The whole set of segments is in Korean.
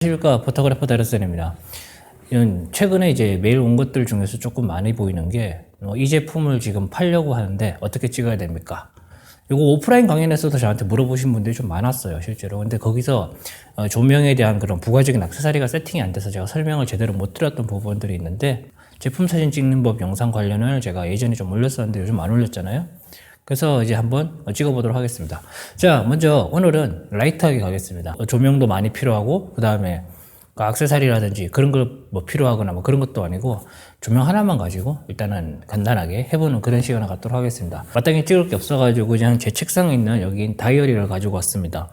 안녕하십니까, 포토그래퍼 데르센입니다. 최근에 이제 메일 온 것들 중에서 조금 많이 보이는 게, 이 제품을 지금 팔려고 하는데 어떻게 찍어야 됩니까? 이거 오프라인 강연에서도 저한테 물어보신 분들이 좀 많았어요, 실제로. 근데 거기서 조명에 대한 그런 부가적인 액세서리가 세팅이 안 돼서 제가 설명을 제대로 못 드렸던 부분들이 있는데, 제품 사진 찍는 법 영상 관련을 제가 예전에 좀 올렸었는데 요즘 안 올렸잖아요. 그래서 이제 한번 찍어보도록 하겠습니다. 자, 먼저 오늘은 라이트하게 가겠습니다. 조명도 많이 필요하고, 그 다음에 액세서리라든지 그런 걸 뭐 필요하거나 뭐 그런 것도 아니고, 조명 하나만 가지고 일단은 간단하게 해보는 그런 시간을 갖도록 하겠습니다. 마땅히 찍을 게 없어가지고 그냥 제 책상에 있는 여기 다이어리를 가지고 왔습니다.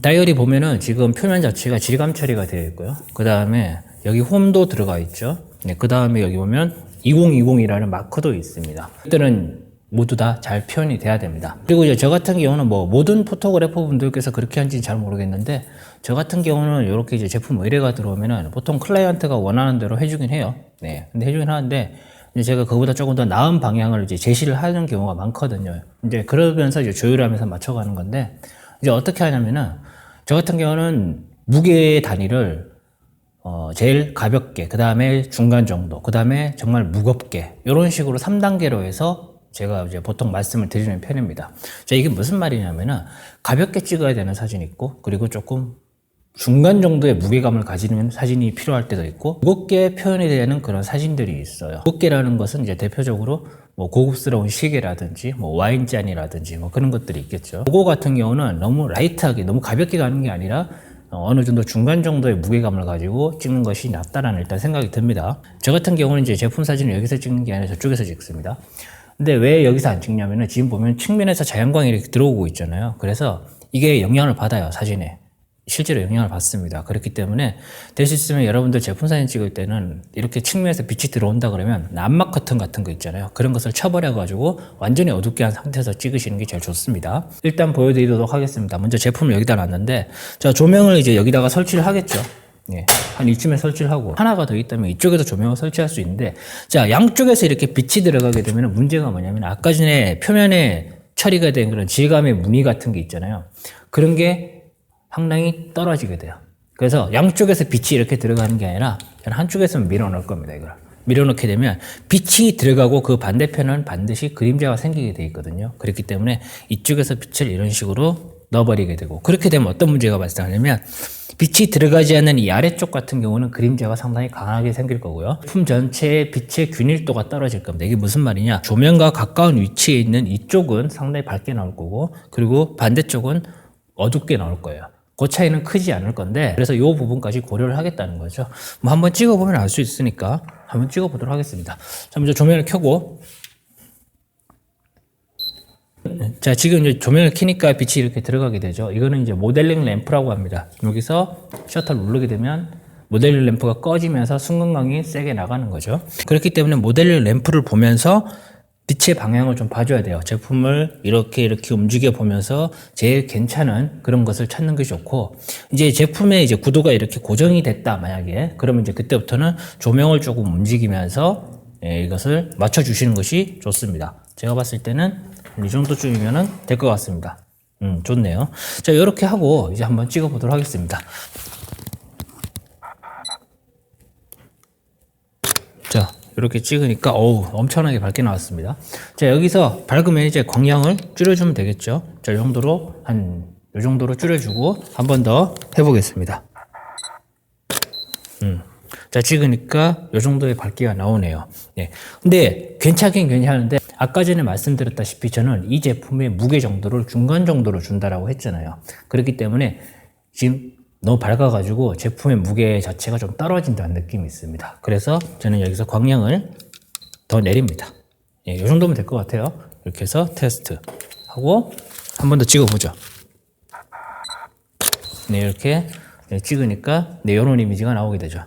다이어리 보면은 지금 표면 자체가 질감 처리가 되어 있고요. 그 다음에 여기 홈도 들어가 있죠. 네, 그 다음에 여기 보면 2020이라는 마크도 있습니다. 이때는 모두 다 잘 표현이 돼야 됩니다. 그리고 이제 저 같은 경우는 뭐 모든 포토그래퍼 분들께서 그렇게 한지는 잘 모르겠는데, 저 같은 경우는 이렇게 이제 제품 의뢰가 들어오면은 보통 클라이언트가 원하는 대로 해주긴 해요. 네. 근데 해주긴 하는데, 이제 제가 그보다 조금 더 나은 방향을 이제 제시를 하는 경우가 많거든요. 이제 그러면서 이제 조율하면서 맞춰가는 건데, 이제 어떻게 하냐면은, 저 같은 경우는 무게 단위를 제일 가볍게, 그 다음에 중간 정도, 그 다음에 정말 무겁게, 이런 식으로 3단계로 해서 제가 이제 보통 말씀을 드리는 편입니다. 자, 이게 무슨 말이냐면은, 가볍게 찍어야 되는 사진이 있고, 그리고 조금 중간 정도의 무게감을 가지는 사진이 필요할 때도 있고, 무겁게 표현이 되는 그런 사진들이 있어요. 무겁게라는 것은 이제 대표적으로 뭐 고급스러운 시계라든지, 뭐 와인잔이라든지, 뭐 그런 것들이 있겠죠. 그거 같은 경우는 너무 라이트하게, 너무 가볍게 가는 게 아니라, 어느 정도 중간 정도의 무게감을 가지고 찍는 것이 낫다라는 일단 생각이 듭니다. 저 같은 경우는 이제 제품 사진을 여기서 찍는 게 아니라 저쪽에서 찍습니다. 근데 왜 여기서 안 찍냐면은, 지금 보면 측면에서 자연광이 이렇게 들어오고 있잖아요. 그래서 이게 영향을 받아요, 사진에. 실제로 영향을 받습니다. 그렇기 때문에 될 수 있으면 여러분들 제품 사진 찍을 때는 이렇게 측면에서 빛이 들어온다 그러면 암막 커튼 같은 거 있잖아요. 그런 것을 쳐버려 가지고 완전히 어둡게 한 상태에서 찍으시는 게 제일 좋습니다. 일단 보여드리도록 하겠습니다. 먼저 제품을 여기다 놨는데, 자, 조명을 이제 여기다가 설치를 하겠죠. 예, 한 이쯤에 설치를 하고, 하나가 더 있다면 이쪽에서 조명을 설치할 수 있는데, 자, 양쪽에서 이렇게 빛이 들어가게 되면 문제가 뭐냐면, 아까 전에 표면에 처리가 된 그런 질감의 무늬 같은 게 있잖아요. 그런 게 상당히 떨어지게 돼요. 그래서 양쪽에서 빛이 이렇게 들어가는 게 아니라 저는 한쪽에서만 밀어넣을 겁니다. 이걸 밀어넣게 되면 빛이 들어가고 그 반대편은 반드시 그림자가 생기게 돼 있거든요. 그렇기 때문에 이쪽에서 빛을 이런 식으로 넣어버리게 되고, 그렇게 되면 어떤 문제가 발생하냐면, 빛이 들어가지 않는 이 아래쪽 같은 경우는 그림자가 상당히 강하게 생길 거고요. 제품 전체의 빛의 균일도가 떨어질 겁니다. 이게 무슨 말이냐? 조명과 가까운 위치에 있는 이쪽은 상당히 밝게 나올 거고, 그리고 반대쪽은 어둡게 나올 거예요. 그 차이는 크지 않을 건데, 그래서 이 부분까지 고려를 하겠다는 거죠. 뭐 한번 찍어보면 알 수 있으니까 한번 찍어보도록 하겠습니다. 자, 먼저 조명을 켜고, 자, 지금 이제 조명을 켜니까 빛이 이렇게 들어가게 되죠. 이거는 이제 모델링 램프라고 합니다. 여기서 셔터를 누르게 되면 모델링 램프가 꺼지면서 순간광이 세게 나가는 거죠. 그렇기 때문에 모델링 램프를 보면서 빛의 방향을 좀 봐줘야 돼요. 제품을 이렇게 움직여 보면서 제일 괜찮은 그런 것을 찾는 게 좋고, 이제 제품의 이제 구도가 이렇게 고정이 됐다, 만약에. 그러면 이제 그때부터는 조명을 조금 움직이면서 이것을 맞춰주시는 것이 좋습니다. 제가 봤을 때는 이 정도쯤이면 될 것 같습니다. 좋네요. 자, 이렇게 하고 이제 한번 찍어 보도록 하겠습니다. 자, 이렇게 찍으니까 엄청나게 밝게 나왔습니다. 자, 여기서 밝으면 이제 광량을 줄여주면 되겠죠. 자, 이 정도로 이 정도로 줄여주고 한 번 더 해보겠습니다. 자, 찍으니까 이 정도의 밝기가 나오네요. 네. 근데 괜찮긴 괜찮은데, 아까 전에 말씀드렸다시피 저는 이 제품의 무게 정도를 중간 정도로 준다라고 했잖아요. 그렇기 때문에 지금 너무 밝아가지고 제품의 무게 자체가 좀 떨어진다는 느낌이 있습니다. 그래서 저는 여기서 광량을 더 내립니다. 이 정도면 될 것 같아요. 이렇게 해서 테스트 하고 한 번 더 찍어보죠. 네, 이렇게 찍으니까 이런 이미지가 나오게 되죠.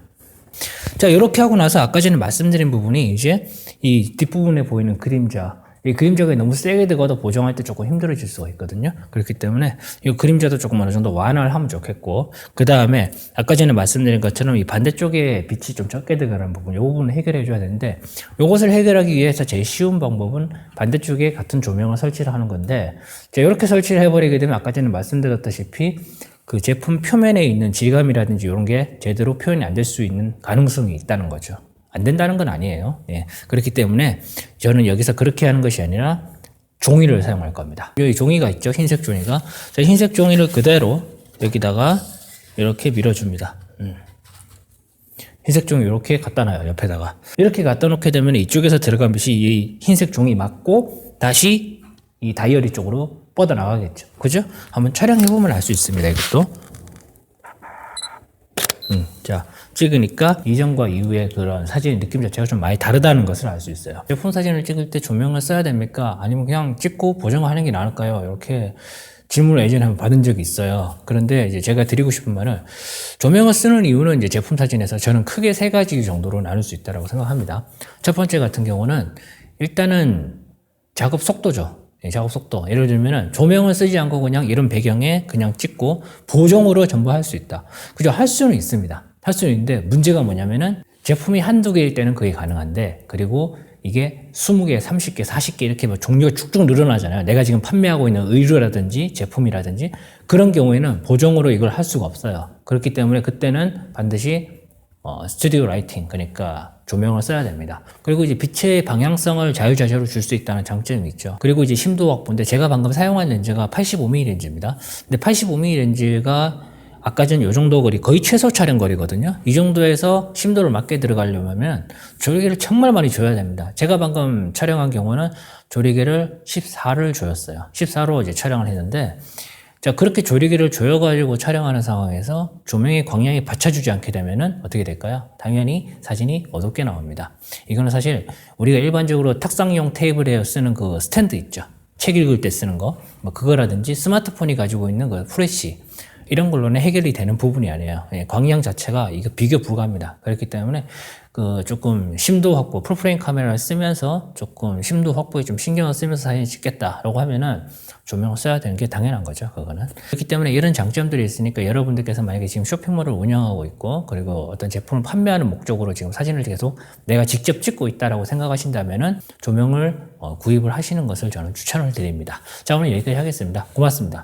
자, 이렇게 하고 나서 아까 전에 말씀드린 부분이 이제 이 뒷부분에 보이는 그림자, 이 그림자가 너무 세게 들어가도 보정할 때 조금 힘들어질 수가 있거든요. 그렇기 때문에 이 그림자도 조금 어느 정도 완화를 하면 좋겠고, 그 다음에 아까 전에 말씀드린 것처럼 이 반대쪽에 빛이 좀 적게 들어가는 부분, 이 부분을 해결해 줘야 되는데, 이것을 해결하기 위해서 제일 쉬운 방법은 반대쪽에 같은 조명을 설치를 하는 건데, 자, 이렇게 설치를 해버리게 되면 아까 전에 말씀드렸다시피 그 제품 표면에 있는 질감이라든지 이런 게 제대로 표현이 안 될 수 있는 가능성이 있다는 거죠. 안 된다는 건 아니에요. 예. 그렇기 때문에 저는 여기서 그렇게 하는 것이 아니라 종이를 사용할 겁니다. 여기 종이가 있죠. 흰색 종이가. 자, 흰색 종이를 그대로 여기다가 이렇게 밀어줍니다. 흰색 종이 이렇게 갖다 놔요. 옆에다가. 이렇게 갖다 놓게 되면 이쪽에서 들어간 빛이 이 흰색 종이 맞고 다시 이 다이어리 쪽으로 뻗어나가겠죠. 그죠? 한번 촬영해보면 알 수 있습니다. 이것도. 자, 찍으니까 이전과 이후의 그런 사진의 느낌 자체가 좀 많이 다르다는 것을 알 수 있어요. 제품 사진을 찍을 때 조명을 써야 됩니까? 아니면 그냥 찍고 보정하는 게 나을까요? 이렇게 질문을 예전에 한번 받은 적이 있어요. 그런데 이제 제가 드리고 싶은 말은 조명을 쓰는 이유는 이제 제품 사진에서 저는 크게 세 가지 정도로 나눌 수 있다고 생각합니다. 첫 번째 같은 경우는 일단은 작업 속도죠. 작업 속도. 예를 들면은 조명을 쓰지 않고 그냥 이런 배경에 그냥 찍고 보정으로 전부 할 수 있다. 그죠? 할 수는 있습니다. 할 수는 있는데 문제가 뭐냐면은 제품이 한두 개일 때는 그게 가능한데 그리고 이게 20개, 30개, 40개 이렇게 뭐 종류가 쭉쭉 늘어나잖아요. 내가 지금 판매하고 있는 의류라든지 제품이라든지 그런 경우에는 보정으로 이걸 할 수가 없어요. 그렇기 때문에 그때는 반드시 스튜디오 라이팅, 그러니까 조명을 써야 됩니다. 그리고 이제 빛의 방향성을 자유자재로 줄 수 있다는 장점이 있죠. 그리고 이제 심도 확보인데 제가 방금 사용한 렌즈가 85mm 렌즈입니다. 근데 85mm 렌즈가 아까 전 요 정도 거리, 거의 최소 촬영 거리거든요. 이 정도에서 심도를 맞게 들어가려면 조리개를 정말 많이 줘야 됩니다. 제가 방금 촬영한 경우는 조리개를 14를 조였어요. 14로 이제 촬영을 했는데, 자, 그렇게 조리개를 조여가지고 촬영하는 상황에서 조명의 광량이 받쳐주지 않게 되면은 어떻게 될까요? 당연히 사진이 어둡게 나옵니다. 이거는 사실 우리가 일반적으로 탁상용 테이블에 쓰는 그 스탠드 있죠. 책 읽을 때 쓰는 거, 뭐 그거라든지 스마트폰이 가지고 있는 그 플래시, 이런 걸로는 해결이 되는 부분이 아니에요. 광량 자체가 이거 비교 불가합니다. 그렇기 때문에 그 조금 심도 확보, 풀프레임 카메라를 쓰면서 조금 심도 확보에 좀 신경을 쓰면서 사진 찍겠다라고 하면은 조명을 써야 되는 게 당연한 거죠. 그거는. 그렇기 때문에 이런 장점들이 있으니까 여러분들께서 만약에 지금 쇼핑몰을 운영하고 있고 그리고 어떤 제품을 판매하는 목적으로 지금 사진을 계속 내가 직접 찍고 있다라고 생각하신다면은 조명을 구입을 하시는 것을 저는 추천을 드립니다. 자, 오늘 여기까지 하겠습니다. 고맙습니다.